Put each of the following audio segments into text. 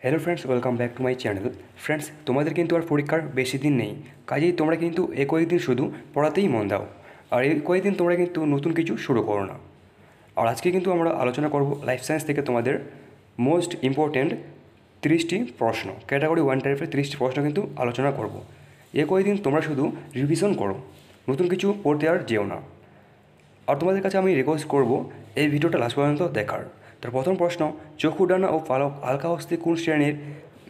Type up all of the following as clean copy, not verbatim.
Hello friends, welcome back to my channel. Friends, তোমাদের কিন্তু আর পরীক্ষার বেশি দিন নেই, কাজেই তোমরা কিন্তু এই কয়েকদিন শুধু পড়াতেই মন দাও। আর এই কয়েকদিন তোমরা কিন্তু নতুন কিছু শুরু করো না। আর আজকে কিন্তু আমরা আলোচনা করব লাইফ সায়েন্স থেকে তোমাদের মোস্ট ইম্পর্ট্যান্ট 30টি প্রশ্ন, ক্যাটাগরি 1 টাইপের 30টি প্রশ্ন কিন্তু আলোচনা করব। এই কয়েকদিন তোমরা শুধু রিভিশন করো, নতুন কিছু পড়তে আর যেও না। আর তোমাদের কাছে আমি রিকোয়েস্ট করব এই ভিডিওটা লাস্ট পর্যন্ত দেখার। তার প্রথম প্রশ্ন, চক্ষু, ডানা ও পালক হালকা হস্তে কোন শ্রেণীর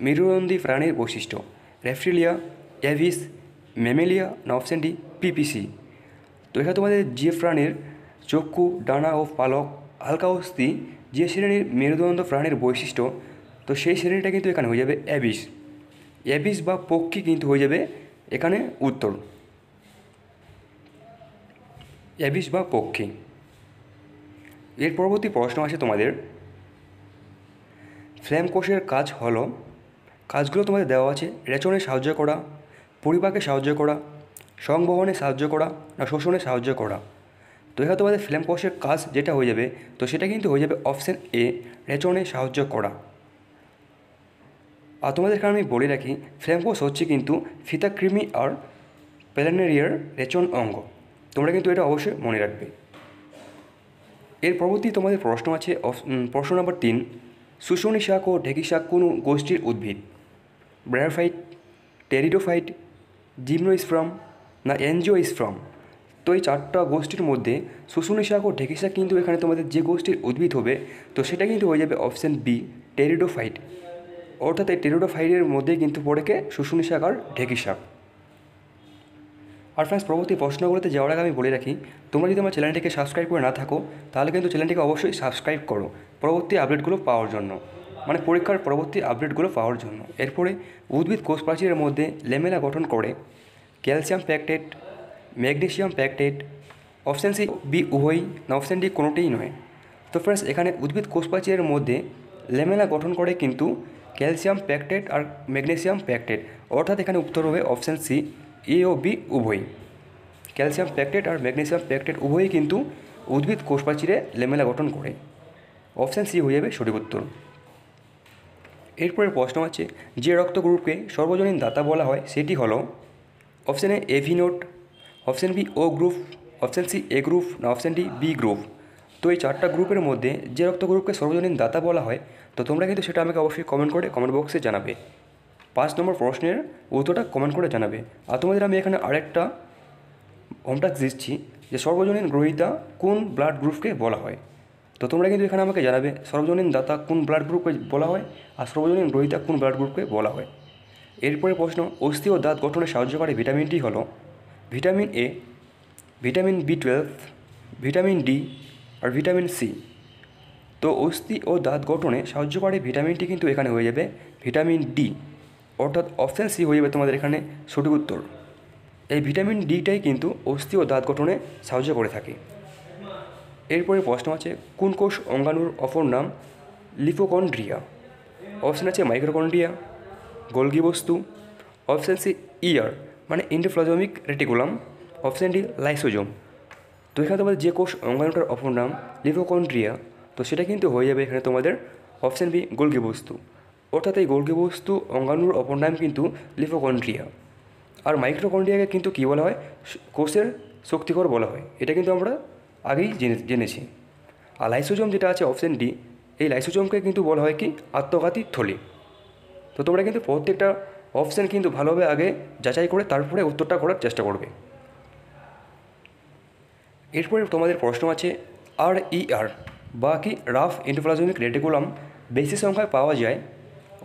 মেরুদণ্ডী প্রাণীর বৈশিষ্ট্য? রেপটিলিয়া, অ্যাভিস, ম্যামেলিয়া না অপশন ডি পিপিসি? তো এখানে তোমাদের যে প্রাণীর চক্ষু, ডানা ও পালক হালকা হস্তি যে শ্রেণীর মেরুদণ্ড প্রাণীর বৈশিষ্ট্য, তো সেই শ্রেণীটা কিন্তু এখানে হয়ে যাবে অ্যাবিস। অ্যাবিস বা পক্ষী কিন্তু হয়ে যাবে এখানে উত্তর, অ্যাবিস বা পক্ষী। এর পরবর্তী প্রশ্ন আছে তোমাদের, ফ্ল্যাম কোষের কাজ হলো, কাজগুলো তোমাদের দেওয়া আছে রেচনে সাহায্য করা, পরিপাকে সাহায্য করা, সংবহনে সাহায্য করা না শোষণে সাহায্য করা? তো এখানে তোমাদের ফ্ল্যাম কোষের কাজ যেটা হয়ে যাবে, তো সেটা কিন্তু হয়ে যাবে অপশান এ, রেচনে সাহায্য করা। আর তোমাদের এখানে আমি বলে রাখি, ফ্ল্যাম কোষ হচ্ছে কিন্তু ফিতাকৃমি আর প্যালানেরিয়ার রেচন অঙ্গ। তোমরা কিন্তু এটা অবশ্যই মনে রাখবে। এর পরবর্তী তোমাদের প্রশ্ন আছে প্রশ্ন নম্বর 3, শুষ্নী শাক ও ঢেঁকি শাক কোন গোষ্ঠীর উদ্ভিদ? ব্রায়োফাইট, টেরিডোফাইট, জিমনোস্পার্ম না অ্যাঞ্জিওস্পার্ম? তো এই চারটা গোষ্ঠীর মধ্যে শুষ্নী শাক ও ঢেঁকি শাক কিন্তু এখানে তোমাদের যে গোষ্ঠীর উদ্ভিদ হবে, তো সেটা কিন্তু হয়ে যাবে অপশান বি, টেরিডোফাইট। অর্থাৎ এই টেরিডোফাইটের মধ্যেই কিন্তু পড়েকে শুষ্নী শাক আর ঢেঁকি শাক। আর ফ্রেন্ডস, পরবর্তী প্রশ্নগুলোতে যাওয়ার আগে আমি বলে রাখি, তোমরা যদি আমার চ্যানেলটিকে সাবস্ক্রাইব করে না থাকো, তাহলে কিন্তু চ্যানেলটিকে অবশ্যই সাবস্ক্রাইব করো পরবর্তী আপডেটগুলো পাওয়ার জন্য, মানে পরীক্ষার পরবর্তী আপডেটগুলো পাওয়ার জন্য। এরপরে উদ্ভিদ কোষ প্রাচীরের মধ্যে লেমেলা গঠন করে calcium pectate, magnesium pectate, option C B উভয়ই না অপশান ডি কোনোটিই নয়? তো ফ্রেন্ডস, এখানে উদ্ভিদ কোষ প্রাচীরের মধ্যে লেমেলা গঠন করে কিন্তু ক্যালসিয়াম প্যাকটেট আর ম্যাগনেসিয়াম প্যাকটেট, অর্থাৎ এখানে উত্তর হবে অপশান সি, এ ও বি উভয়ই। ক্যালসিয়াম প্যাকটেট আর ম্যাগনেসিয়াম প্যাকটেট উভয়ই কিন্তু উদ্ভিদ কোষ প্রাচীরে লেমেলা গঠন করে। অপশান সি হয়ে যাবে সঠিক উত্তর। এরপরের প্রশ্ন আছে, যে রক্ত গ্রুপকে সর্বজনীন দাতা বলা হয় সেটি হলো, অপশান এ এভি নোট, option B O group, option C A group না অপশান ডি বি গ্রুপ? তো এই চারটা গ্রুপের মধ্যে যে রক্ত গ্রুপকে সর্বজনীন দাতা বলা হয়, তো তোমরা কিন্তু সেটা আমাকে অবশ্যই কমেন্ট করে কমেন্ট বক্সে জানাবে। 5 নম্বর প্রশ্নের উত্তরটা কমেন্ট করে জানাবে। আর তোমাদের আমি এখানে আরেকটা হোমটাস্ক দিচ্ছি, যে সর্বজনীন গ্রহীতা কোন ব্লাড গ্রুপকে বলা হয়? তো তোমরা কিন্তু এখানে আমাকে জানাবে সর্বজনীন দাতা কোন ব্লাড গ্রুপকে বলা হয় আর সর্বজনীন গ্রহীতা কোন ব্লাড গ্রুপকে বলা হয়। এরপরে প্রশ্ন, অস্থি ও দাঁত গঠনে সাহায্যকারী ভিটামিনটি হলো ভিটামিন এ, ভিটামিন বি12, ভিটামিন ডি আর ভিটামিন সি? তো অস্থি ও দাঁত গঠনে সাহায্যকারী ভিটামিনটি কিন্তু এখানে হয়ে যাবে ভিটামিন ডি, অর্থাৎ অপশান সি হয়ে যাবে তোমাদের এখানে সঠিক উত্তর। এই ভিটামিন ডিটাই কিন্তু অস্থি ও দাঁত গঠনে সাহায্য করে থাকে। এরপরে প্রশ্ন আছে, কোন কোষ অঙ্গাণুর অপর নাম লিপোকন্ড্রিয়া? অপশান আছে মাইক্রোকন্ড্রিয়া, গোলগি বস্তু, অপশান সি ইয়ার মানে endoplasmic reticulum, option D lysosome? তো এখানে তোমাদের যে কোষ অঙ্গাণুটার অপর নাম লিপোকন্ড্রিয়া, তো সেটা কিন্তু হয়ে যাবে এখানে তোমাদের অপশান বি গোলগি বস্তু, অর্থাৎ এই গোলগি বস্তু অঙ্গাণুর অপর নাম কিন্তু লিপোকন্ড্রিয়া। আর মাইক্রোকন্ড্রিয়াকে কিন্তু কী বলা হয়? কোষের শক্তিকর বলা হয়, এটা কিন্তু আমরা আগেই জেনেছি। আর লাইসোজোম যেটা আছে অপশান ডি, এই লাইসোজোমকে কিন্তু বলা হয় কি আত্মঘাতী থলি। তো তোমরা কিন্তু প্রত্যেকটা অপশান কিন্তু ভালোভাবে আগে যাচাই করে তারপরে উত্তরটা করার চেষ্টা করবে। এরপরে তোমাদের প্রশ্ন আছে, আর বা কি রাফ এন্ডোপ্লাজমিক রেটিকুলাম বেশি সংখ্যায় পাওয়া যায়?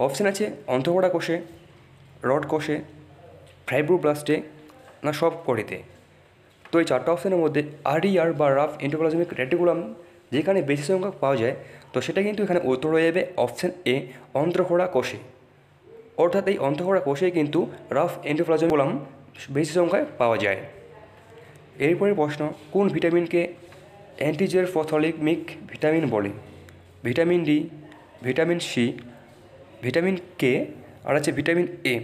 অপশান আছে অন্তঃকোষা কোষে, রড কোষে, ফাইব্রোব্লাস্টে না সব কটিতে? তো এই চারটা অপশানের মধ্যে বা রাফ এন্ডোপ্লাজমিক রেটিকুলাম যেখানে বেশি সংখ্যক পাওয়া যায়, তো সেটা কিন্তু এখানে উত্তর হয়ে যাবে অপশান এ অন্তঃকোষা কোষে, অর্থাৎ এই অন্তঃকোষা কোষেই কিন্তু রাফ এন্ডোপ্লাজমিক বেশি সংখ্যায় পাওয়া যায়। এরপরে প্রশ্ন, কোন ভিটামিনকে অ্যান্টিজেরফথলিমিক ভিটামিন বলে? Vitamin D, vitamin C, vitamin K আর আছে ভিটামিন এ?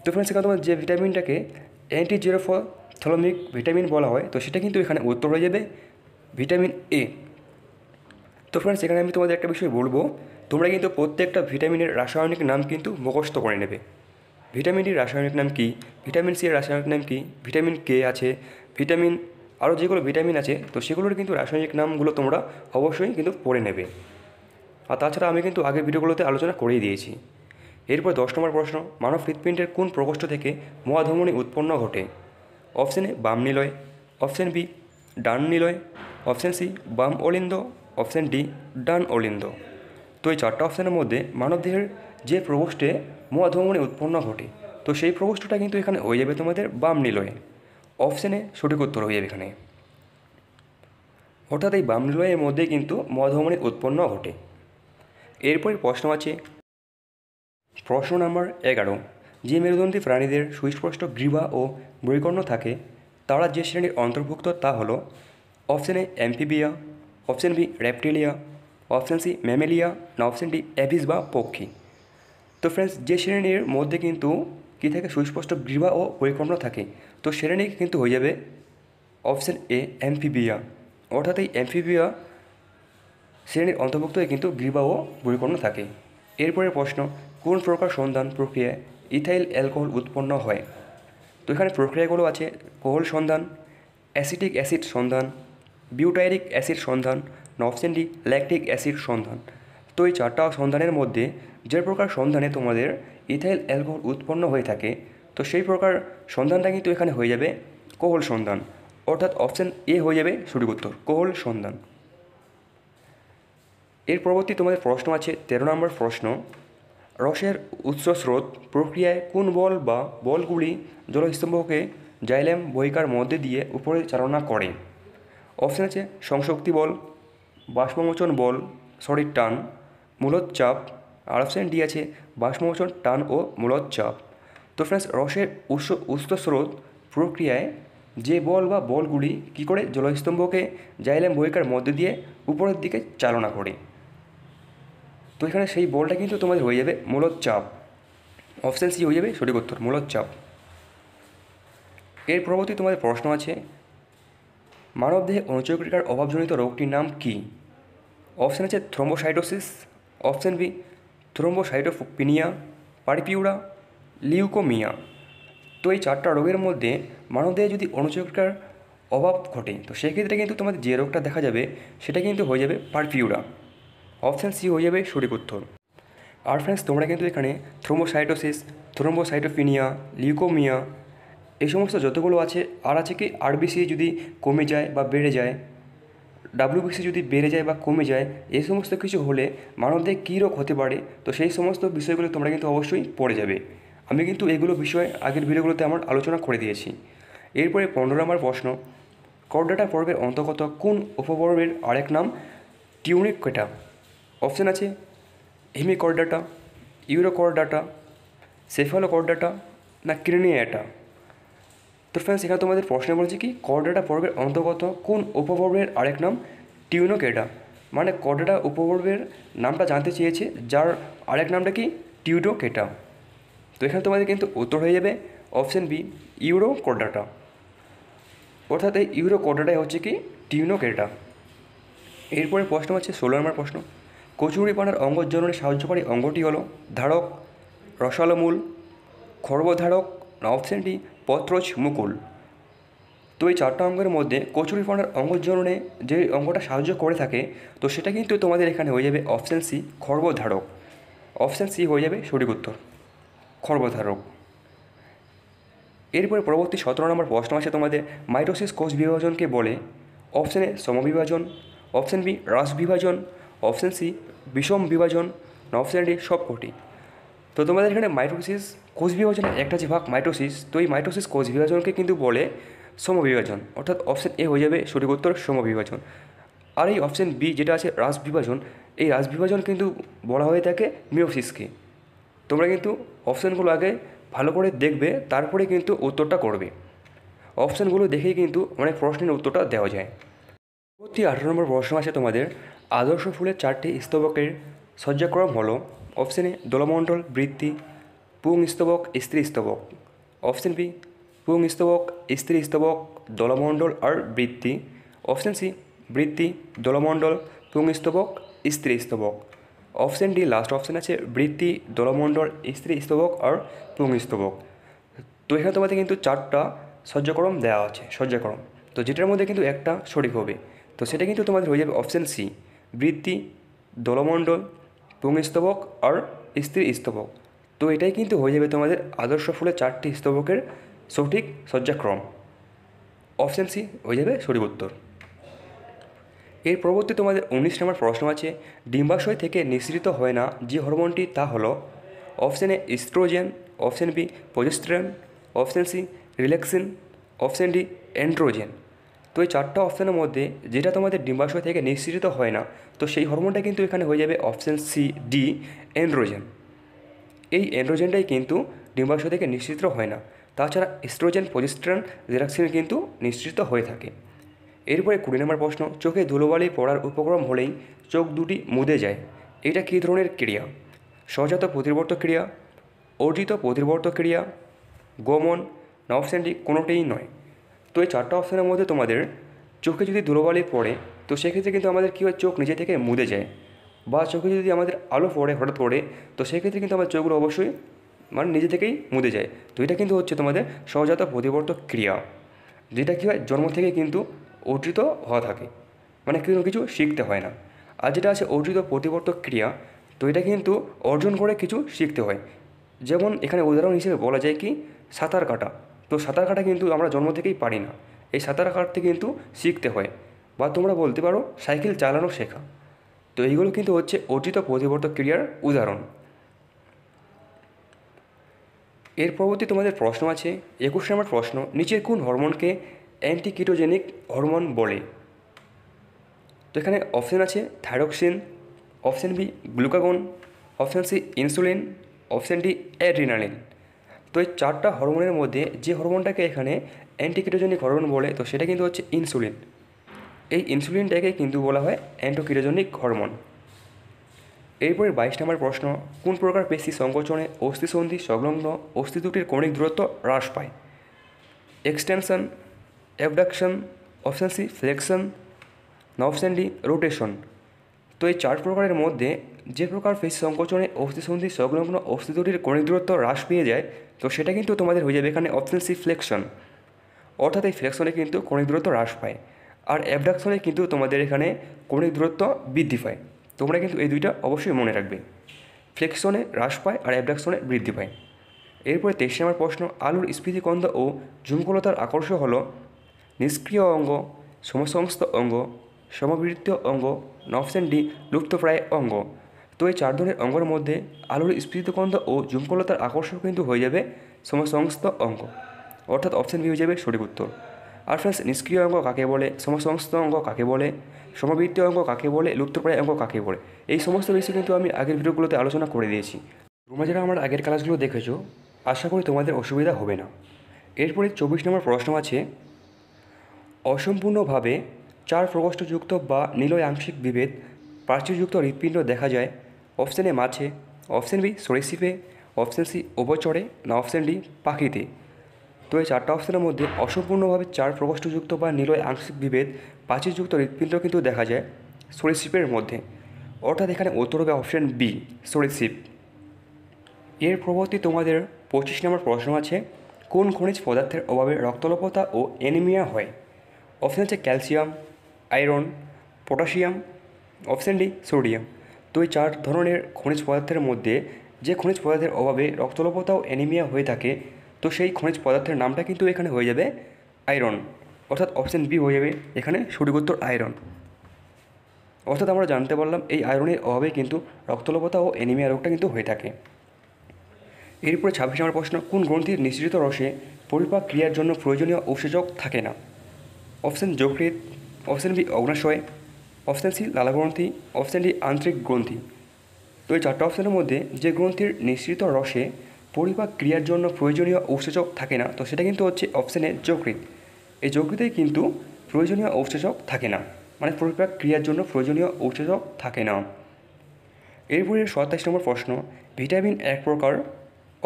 তো ফ্রেন্ডস, এখানে তোমার যে ভিটামিনটাকে অ্যান্টিজেরোথ্যালামিক ভিটামিন বলা হয়, তো সেটা কিন্তু এখানে উত্তর হয়ে যাবে ভিটামিন এ। তো ফ্রেন্ডস, এখানে আমি তোমাদের একটা বিষয় বলবো, তোমরা কিন্তু প্রত্যেকটা ভিটামিনের রাসায়নিক নাম কিন্তু মুখস্থ করে নেবে। ভিটামিন ডির রাসায়নিক নাম কী, ভিটামিন সি এর রাসায়নিক নাম কী, ভিটামিন কে আছে, ভিটামিন আরও যেগুলো ভিটামিন আছে, তো সেগুলোর কিন্তু রাসায়নিক নামগুলো তোমরা অবশ্যই কিন্তু পড়ে নেবে। আর তাছাড়া আমি কিন্তু আগের ভিডিওগুলোতে আলোচনা করেই দিয়েছি। এরপর 10 নম্বর প্রশ্ন, মানব হৃৎপিণ্ডের কোন প্রকোষ্ঠ থেকে মহাধমনী উৎপন্ন ঘটে? অপশন এ বাম নিলয়, অপশন বি ডান নিলয়, অপশন সি বাম অলিন্দ, অপশন ডি ডান অলিন্দ। তো এই চারটা অপশানের মধ্যে মানবদেহের যে প্রকোষ্ঠে মহাধমনী উৎপন্ন ঘটে, তো সেই প্রকোষ্ঠটা কিন্তু এখানে হয়ে যাবে তোমাদের বাম নিলয়ে। অপশানে সঠিক উত্তর হয়ে যাবে এখানে। অর্থাৎ এই বাম নিলয়ের মধ্যে কিন্তু মহাধমনী উৎপন্ন ঘটে। এরপরে প্রশ্ন আছে প্রশ্ন নাম্বার 11, যে মেরুদণ্ডী প্রাণীদের সুস্পষ্ট গ্রীবা ও বৈকর্ণ থাকে তারা যে শ্রেণীর অন্তর্ভুক্ত তা হলো option A amphibia, option B reptilia, option C mammalia না অপশন ডি অ্যাবিস বা পক্ষী। তো ফ্রেন্ডস, যে শ্রেণীর মধ্যে কিন্তু কী থাকে সুস্পষ্ট গ্রীবা ও বৈকর্ণ থাকে, তো শ্রেণী কিন্তু হয়ে যাবে অপশন এ অ্যাম্ফিবিয়া। অর্থাৎ এই অ্যাম্ফিবিয়া শ্রেণীর অন্তর্ভুক্ত হয়ে কিন্তু গ্রীবা ও বৈকর্ণ থাকে। এরপরের প্রশ্ন, কোন প্রকার সন্ধান প্রক্রিয়ায় ইথাইল অ্যালকোহল উৎপন্ন হয়? তো এখানে প্রক্রিয়াগুলো আছে কোহল সন্ধান, অ্যাসিটিক অ্যাসিড সন্ধান, বিউটাইরিক অ্যাসিড সন্ধান না অপশন ডি ল্যাকটিক অ্যাসিড সন্ধান। তো এই চারটা সন্ধানের মধ্যে যে প্রকার সন্ধানে তোমাদের ইথাইল অ্যালকোহল উৎপন্ন হয়ে থাকে, তো সেই প্রকার সন্ধানটা কিন্তু এখানে হয়ে যাবে কোহল সন্ধান। অর্থাৎ অপশন এ হয়ে যাবে সঠিক উত্তর, কোহল সন্ধান। এর পরবর্তী তোমাদের প্রশ্ন আছে 13 নম্বর প্রশ্ন, রসের উৎস স্রোত প্রক্রিয়ায় কোন বল বা বলগুলি জলস্তম্ভকে জাইলেম বহিকার মধ্যে দিয়ে উপরে চালনা করে? অপশান আছে সংশক্তি বল, বাষ্পমোচন বল, শরীর টান, মূলদ চাপ, আর অপশান ডি আছে বাষ্পমোচন টান ও মূলদ চাপ। তো ফ্রেন্ডস, রসের উৎস স্রোত প্রক্রিয়ায় যে বল বা বলগুলি কী করে জলস্তম্ভকে জাইলেম বহিকার মধ্যে দিয়ে উপরের দিকে চালনা করে, তো এখানে সেই বলটা কিন্তু তোমাদের হয়ে যাবে মূলদ চাপ। অপশান সি হয়ে যাবে সঠিক উত্তর, মূলদ চাপ। এর পরবর্তী তোমাদের প্রশ্ন আছে মানবদেহে অনুচক্রিকার অভাবজনিত রোগটির নাম কী? অপশান আছে thrombocytosis, option B thrombocytopenia, purpura, leukaemia. তো এই চারটা রোগের মধ্যে মানবদেহে যদি অনুচক্রিকার অভাব ঘটে, তো সেক্ষেত্রে কিন্তু তোমাদের যে রোগটা দেখা যাবে সেটা কিন্তু হয়ে যাবে পারপিউরা। অপশান সি হয়ে যাবে সঠিক উত্তর। আর ফ্রেন্ডস, তোমরা কিন্তু এখানে থ্রোম্বোসাইটোসিস, থ্রোম্বোসাইটোপিনিয়া, লিউকোমিয়া এই সমস্ত যতগুলো আছে, আর আছে কি আরবিসি যদি কমে যায় বা বেড়ে যায়, ডাব্লিউবিসি যদি বেড়ে যায় বা কমে যায়, এই সমস্ত কিছু হলে মানবদেহে কী রোগ হতে পারে, তো সেই সমস্ত বিষয়গুলো তোমরা কিন্তু অবশ্যই পড়ে যাবে। আমি কিন্তু এগুলো বিষয়ে আগের ভিডিওগুলোতে আমার আলোচনা করে দিয়েছি। এরপরে 15 নম্বর প্রশ্ন, কর্ডাটা পর্বের অন্তর্গত কোন উপপর্বের আরেক নাম টিউনিকেটা? অপশান আছে হেমিকর্ডাটা, ইউরোকর্ডাটা, সেফালোকর্ডাটা না ক্রিনিয়াটা। তো ফ্রেন্ডস, এখানে তোমাদের প্রশ্নে বলছি কি কর্ডাটা পর্বের অন্তর্গত কোন উপপর্বের আরেক নাম টিউনোকেটা, মানে কর্ডাটা উপপর্বের নামটা জানতে চেয়েছে, যার আরেক নামটা কি টিউডোকেটা। তো এখানে তোমাদের কিন্তু উত্তর হয়ে যাবে অপশান বি ইউরোকর্ডাটা। অর্থাৎ এই ইউরোকর্ডাটাই হচ্ছে কি টিউনোকেটা। এরপরে প্রশ্ন হচ্ছে 16 নম্বর প্রশ্ন, কচুরিপানার অঙ্গজননে সাহায্যকারী অঙ্গটি হলো ধারক, রসালোমূল, খর্বধারক না অপশান ডি পত্রজ মুকুল। তো এই চারটা অঙ্গের মধ্যে কচুরিপানার অঙ্গজননে যে অঙ্গটা সাহায্য করে থাকে, তো সেটা কিন্তু তোমাদের এখানে হয়ে যাবে অপশান সি খর্বধারক। অপশান সি হয়ে যাবে সঠিক উত্তর, খর্বধারক। এরপরে পরবর্তী 17 নম্বর প্রশ্ন আছে তোমাদের, মাইটোসিস কোষ বিভাজনকে বলে? অপশান এ সমবিভাজন, অপশান বি হ্রাস বিভাজন, অপশান সি বিষম বিভাজন না অপশান ডি সবকটি। তো তোমাদের এখানে মাইটোসিস কোষ বিভাজনের একটা যে ভাগ মাইটোসিস, তো এই মাইটোসিস কোষ বিভাজনকে কিন্তু বলে সমবিভাজন। অর্থাৎ অপশান এ হয়ে যাবে সঠিক উত্তর, সমবিভাজন। আর এই অপশান বি যেটা আছে হ্রাস বিভাজন, এই হ্রাস বিভাজন কিন্তু বলা হয়ে থাকে মিওসিসকে। তোমরা কিন্তু অপশানগুলো আগে ভালো করে দেখবে, তারপরে কিন্তু উত্তরটা করবে। অপশানগুলো দেখেই কিন্তু অনেক প্রশ্নের উত্তরটা দেওয়া যায়। পরবর্তী 18 নম্বর প্রশ্ন আছে তোমাদের, আদর্শ ফুলের 4টি স্তবকের সজ্জাক্রম হলো? অপশান এ দোলমণ্ডল, বৃত্তি, পুংস্তবক, স্ত্রী স্তবক। অপশান বি পুংস্তবক, স্ত্রী স্তবক, দোলমণ্ডল আর বৃত্তি। অপশান সি বৃত্তি, দোলমণ্ডল, পুংস্তবক, স্ত্রী স্তবক। অপশান ডি লাস্ট অপশান আছে বৃত্তি, দলমণ্ডল, স্ত্রী স্তবক আর পুংস্তবক। তো এখানে তোমাদের কিন্তু 4টা সহ্যক্রম দেওয়া আছে, সহ্যক্রম। তো যেটার মধ্যে কিন্তু একটা সঠিক হবে, তো সেটা কিন্তু তোমাদের হয়ে যাবে অপশান সি, বৃত্তি, দলমণ্ডল, পুংস্তবক আর স্ত্রী স্তবক। তো এটাই কিন্তু হয়ে যাবে তোমাদের আদর্শ ফুলের 4টি স্তবকের সঠিক সজ্জাক্রম। অপশান সি হয়ে যাবে সঠিক উত্তর। এর পরবর্তী তোমাদের 19 নম্বর প্রশ্ন আছে, ডিম্বাশয় থেকে নিঃসৃত হয় না যে হরমোনটি তা হলো option A estrogen, option B progesterone, option C relaxin, option D androgen. তো এই 4টা অপশানের মধ্যে যেটা তোমাদের ডিম্বাশয় থেকে নিঃসৃত হয় না, তো সেই হরমোনটা কিন্তু এখানে হয়ে যাবে অপশান সি ডি অ্যান্ড্রোজেন। এই অ্যান্ড্রোজেনটাই কিন্তু ডিম্বাশয় থেকে নিঃসৃত হয় না। তাছাড়া ইস্ট্রোজেন, প্রজেস্টেরন, রিল্যাক্সিন কিন্তু নিঃসৃত হয়ে থাকে। এরপরে 20 নম্বর প্রশ্ন, চোখে ধুলোবালি পড়ার উপক্রম হলেই চোখ দুটি মুদে যায়, এটা কী ধরনের ক্রিয়া? সহজাত প্রতিবর্ত ক্রিয়া, অর্জিত প্রতিবর্ত ক্রিয়া, গমন না অপশান ডি কোনোটাই নয়। তো এই 4টা অপশানের মধ্যে তোমাদের চোখে যদি ধুলোবালি পড়ে, তো সেক্ষেত্রে কিন্তু আমাদের কী হয়, চোখ নিজে থেকে মুদে যায়। বা চোখে যদি আমাদের আলো পড়ে, হঠাৎ পড়ে, তো সেক্ষেত্রে কিন্তু আমাদের চোখগুলো অবশ্যই নিজে থেকেই মুদে যায়। তো এটা কিন্তু হচ্ছে তোমাদের সহজাত প্রতিবর্ত ক্রিয়া, যেটা কী হয় জন্ম থেকে কিন্তু অর্জিত হওয়া থাকে, কোনো কিছু শিখতে হয় না। আর যেটা আছে অর্জিত প্রতিবর্তক ক্রিয়া, তো এটা কিন্তু অর্জন করে কিছু শিখতে হয়। যেমন এখানে উদাহরণ হিসেবে বলা যায় কি, সাঁতার কাটা। তো সাঁতার কাটা কিন্তু আমরা জন্ম থেকেই পারি না, এই সাঁতার কাটতে কিন্তু শিখতে হয়। বা তোমরা বলতে পারো সাইকেল চালানো শেখা। তো এইগুলো কিন্তু হচ্ছে অর্জিত প্রতিবর্তক ক্রিয়ার উদাহরণ। এর পরবর্তী তোমাদের প্রশ্ন আছে 21 নম্বর প্রশ্ন, নিচের কোন হরমোনকে অ্যান্টিকিটোজেনিক হরমোন বলে? তো এখানে অপশান আছে thyroxine, option B glucagon, option C insulin, option D adrenaline. তো এই 4টা হরমোনের মধ্যে যে হরমোনটাকে এখানে অ্যান্টিকিটোজেনিক হরমোন বলে, তো সেটা কিন্তু হচ্ছে ইনসুলিন। এই ইনসুলিনটাকে কিন্তু বলা হয় অ্যান্টিকিটোজেনিক হরমোন। এরপরে 22 নম্বর প্রশ্ন, কোন প্রকার পেশি সংকোচনে অস্থিসন্ধি সংলগ্ন অস্থি দুটির কৌণিক দূরত্ব হ্রাস পায়? Extension, abduction, option C flexion না অপশান ডি রোটেশন। তো এই 4 প্রকারের মধ্যে যে প্রকার পেশি সংকোচনে অস্থিসন্ধি সংলগ্ন অস্থি দুটির কৌণিক দূরত্ব হ্রাস পেয়ে যায়, তো সেটা কিন্তু তোমাদের হয়ে যাবে এখানে অপশান সি ফ্লেকশন। অর্থাৎ এই ফ্লেকশনে কিন্তু কৌণিক দূরত্ব হ্রাস পায়। আর অ্যাবডাকশনে কিন্তু তোমাদের এখানে কৌণিক দূরত্ব বৃদ্ধি পায়। তোমরা কিন্তু এই দুইটা অবশ্যই মনে রাখবে, ফ্লেকশনে হ্রাস পায় আর অ্যাবডাকশনে বৃদ্ধি পায়। এরপরে 23 নম্বর প্রশ্ন, আলুর স্ফীতিকন্দ ও ঝুমকলতার আকর্ষণ হলো নিষ্ক্রিয় অঙ্গ, সমসংস্থ অঙ্গ, সমবৃত্তীয় অঙ্গ না অপশান ডি লুপ্তপ্রায় অঙ্গ। তো এই 4 ধরনের অঙ্গের মধ্যে আলুর স্ফীতিকন্দ ও ঝুমকলতার আকর্ষণ কিন্তু হয়ে যাবে সমসংস্থ অঙ্গ, অর্থাৎ অপশান বি হয়ে যাবে সঠিক উত্তর। আর ফ্রেন্ডস, নিষ্ক্রিয় অঙ্গ কাকে বলে, সমসংস্থ অঙ্গ কাকে বলে, সমবৃত্তীয় অঙ্গ কাকে বলে, লুপ্তপ্রায় অঙ্গ কাকে বলে, এই সমস্ত বিষয় কিন্তু আমি আগের ভিডিওগুলোতে আলোচনা করে দিয়েছি। তোমরা যারা আমার আগের ক্লাসগুলো দেখেছো, আশা করি তোমাদের অসুবিধা হবে না। এরপরে 24 নম্বর প্রশ্ন আছে, অসম্পূর্ণভাবে 4 প্রকোষ্ঠযুক্ত বা নিলয় আংশিক বিভেদ প্রাচীরযুক্ত হৃৎপিণ্ড দেখা যায় অপশান এ মাছে, অপশান বি সরীসৃপে, অপশান সি উভচরে না অপশান ডি পাখিতে। তো এই 4টা অপশানের মধ্যে অসম্পূর্ণভাবে 4 প্রকোষ্ঠযুক্ত বা নিলয় আংশিক বিভেদ প্রাচীরযুক্ত হৃৎপিণ্ড কিন্তু দেখা যায় সরীসৃপের মধ্যে, অর্থাৎ এখানে উত্তর হবে অপশান বি সরীসৃপ। এর পরবর্তী তোমাদের 25 নম্বর প্রশ্ন আছে, কোন খনিজ পদার্থের অভাবে রক্তল্পতা ও অ্যানিমিয়া হয়? অপশান আছে calcium, iron, potassium, option D sodium. তো এই 4 ধরনের খনিজ পদার্থের মধ্যে যে খনিজ পদার্থের অভাবে রক্তল্পতা ও অ্যানিমিয়া হয়ে থাকে, তো সেই খনিজ পদার্থের নামটা কিন্তু এখানে হয়ে যাবে আয়রন, অর্থাৎ অপশান বি হয়ে যাবে এখানে সঠিক উত্তর আয়রন। অর্থাৎ আমরা জানতে পারলাম এই আয়রনের অভাবে কিন্তু রক্তল্পতা ও অ্যানিমিয়া রোগটা কিন্তু হয়ে থাকে। এরপরে 26 নম্বর প্রশ্ন, কোন গ্রন্থির নিঃসৃত রসে পরিপাক ক্রিয়ার জন্য প্রয়োজনীয় উৎসেচক থাকে না? অপশান যকৃৎ, অপশান বি অগ্নাশয়, অপশান সি লালাগ্রন্থি, অপশান ডি আন্তরিক গ্রন্থি। তো এই 4টা অপশানের মধ্যে যে গ্রন্থির নিঃসৃত রসে পরিপাক ক্রিয়ার জন্য প্রয়োজনীয় উৎসেচক থাকে না, তো সেটা কিন্তু হচ্ছে অপশানে যকৃৎ। এই যকৃতে কিন্তু প্রয়োজনীয় উৎসেচক থাকে না, পরিপাক ক্রিয়ার জন্য প্রয়োজনীয় উৎসেচক থাকে না। এরপরে 27 নম্বর প্রশ্ন, ভিটামিন এক প্রকার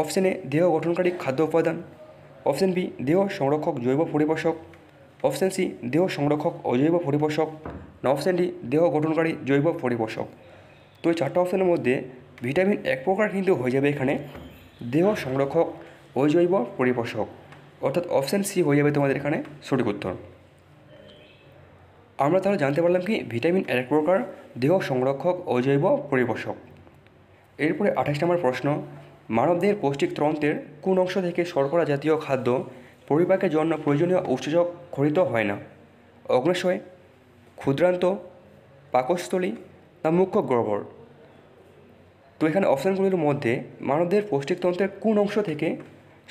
অপশান এ দেহ গঠনকারী খাদ্য উপাদান, অপশান বি দেহ সংরক্ষক জৈব পরিপোষক, অপশান সি দেহ সংরক্ষক অজৈব পরিপোষক না অপশান ডি দেহ গঠনকারী জৈব পরিপোষক। তো তো এই চারটা অপশানের মধ্যে ভিটামিন এক প্রকার কিন্তু হয়ে যাবে এখানে দেহ সংরক্ষক অজৈব পরিপোষক, অর্থাৎ অপশান সি হয়ে যাবে তোমাদের এখানে সঠিক উত্তর। আমরা তাহলে জানতে পারলাম কি ভিটামিন এক প্রকার দেহ সংরক্ষক অজৈব পরিপোষক। এরপরে 28 নম্বর প্রশ্ন, মানবদেহের পৌষ্টিক তন্ত্রের কোন অংশ থেকে শর্করা জাতীয় খাদ্য পরিপাকের জন্য প্রয়োজনীয় উৎসেচক খরিত হয় না? অগ্নাশয়, ক্ষুদ্রান্ত, পাকস্থলী না মুখ্য গহ্বর? তো এখানে অপশানগুলির মধ্যে মানবদেহের পৌষ্টিকতন্ত্রের কোন অংশ থেকে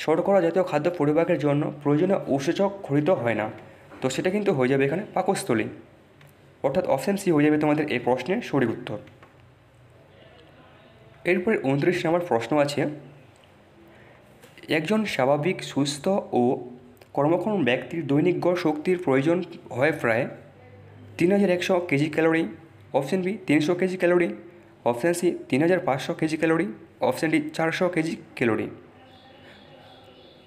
শর্করা জাতীয় খাদ্য পরিপাকের জন্য প্রয়োজনীয় উৎসেচক খরিত হয় না? তো সেটা কিন্তু হয়ে যাবে এখানে পাকস্থলী, অর্থাৎ অপশান সি হয়ে যাবে তোমাদের এই প্রশ্নের সঠিক উত্তর। এরপরে 29 নম্বর প্রশ্ন আছে, একজন স্বাভাবিক সুস্থ ও কর্মক্ষম ব্যক্তির দৈনিক গড় শক্তির প্রয়োজন হয় প্রায় 3100 KG calorie, option B 300 KG calorie, option C 3500 KG calorie, option D 400 KG calorie.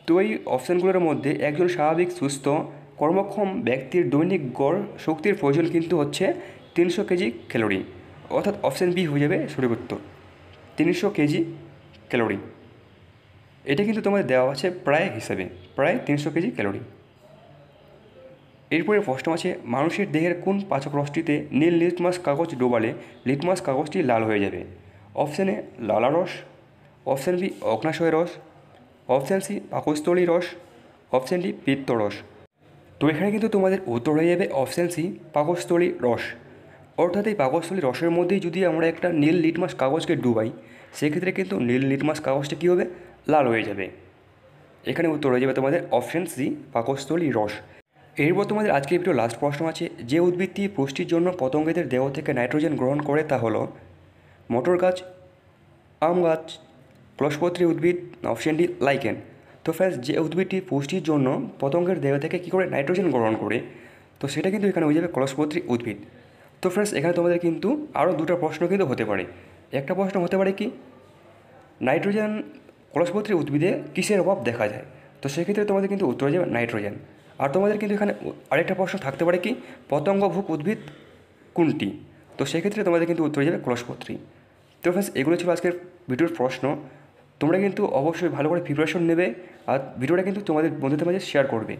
তো এই অপশানগুলোর মধ্যে একজন স্বাভাবিক সুস্থ কর্মক্ষম ব্যক্তির দৈনিক গড় শক্তির প্রয়োজন কিন্তু হচ্ছে 300 কেজি ক্যালোরি, অর্থাৎ অপশান বি হয়ে যাবে সঠিক উত্তর 300 কেজি ক্যালোরি। এটা কিন্তু তোমাদের দেওয়া আছে প্রায় হিসাবে, প্রায় 300 কেজি ক্যালোরি। এরপরে প্রশ্ন আছে, মানুষের দেহের কোন পাচকরসটিতে নীল লিটমাস কাগজ ডোবালে লিটমাস কাগজটি লাল হয়ে যাবে? অপশান এ লালা রস, অপশান বি অগ্নাশয় রস, অপশান সি পাকস্থলী রস, অপশান ডি পিত্ত রস। তো এখানে কিন্তু তোমাদের উত্তর হয়ে যাবে অপশান সি পাকস্থলী রস, অর্থাৎ এই পাকস্থলী রসের মধ্যেই যদি আমরা একটা নীল লিটমাস কাগজকে ডুবাই সেক্ষেত্রে কিন্তু নীল লিটমাস কাগজটা কী হবে, লাল হয়ে যাবে। এখানে উত্তর হয়ে যাবে তোমাদের অপশান সি পাকস্থলী রস। এরপর তোমাদের আজকের ভিডিও লাস্ট প্রশ্ন আছে, যে উদ্ভিদটি পুষ্টির জন্য পতঙ্গদের দেহ থেকে নাইট্রোজেন গ্রহণ করে তা হলো মটর গাছ, আম গাছ, কলসপত্রী উদ্ভিদ, অপশান ডি লাইকেন। তো ফ্রেন্ডস, যে উদ্ভিদটি পুষ্টির জন্য পতঙ্গের দেহ থেকে কী করে নাইট্রোজেন গ্রহণ করে, তো সেটা কিন্তু এখানে হয়ে যাবে কলসপত্রী উদ্ভিদ। তো ফ্রেন্ডস, এখানে তোমাদের কিন্তু আরও দুটো প্রশ্ন কিন্তু হতে পারে। একটা প্রশ্ন হতে পারে কি, নাইট্রোজেন কলসপত্রী উদ্ভিদে কিসের অভাব দেখা যায়? তো সেক্ষেত্রে তোমাদের কিন্তু উত্তর হয়ে যাবে নাইট্রোজেন। আর তোমাদের কিন্তু এখানে আরেকটা প্রশ্ন থাকতে পারে কি, পতঙ্গভুক উদ্ভিদ কোনটি? তো সেক্ষেত্রে তোমাদের কিন্তু উত্তর হয়ে যাবে কলসপত্রী। তো ফ্রেন্ডস, এগুলো ছিল আজকের ভিডিওর প্রশ্ন। তোমরা কিন্তু অবশ্যই ভালো করে প্রিপারেশন নেবে আর ভিডিওটা কিন্তু তোমাদের বন্ধুদের মাঝে শেয়ার করবে।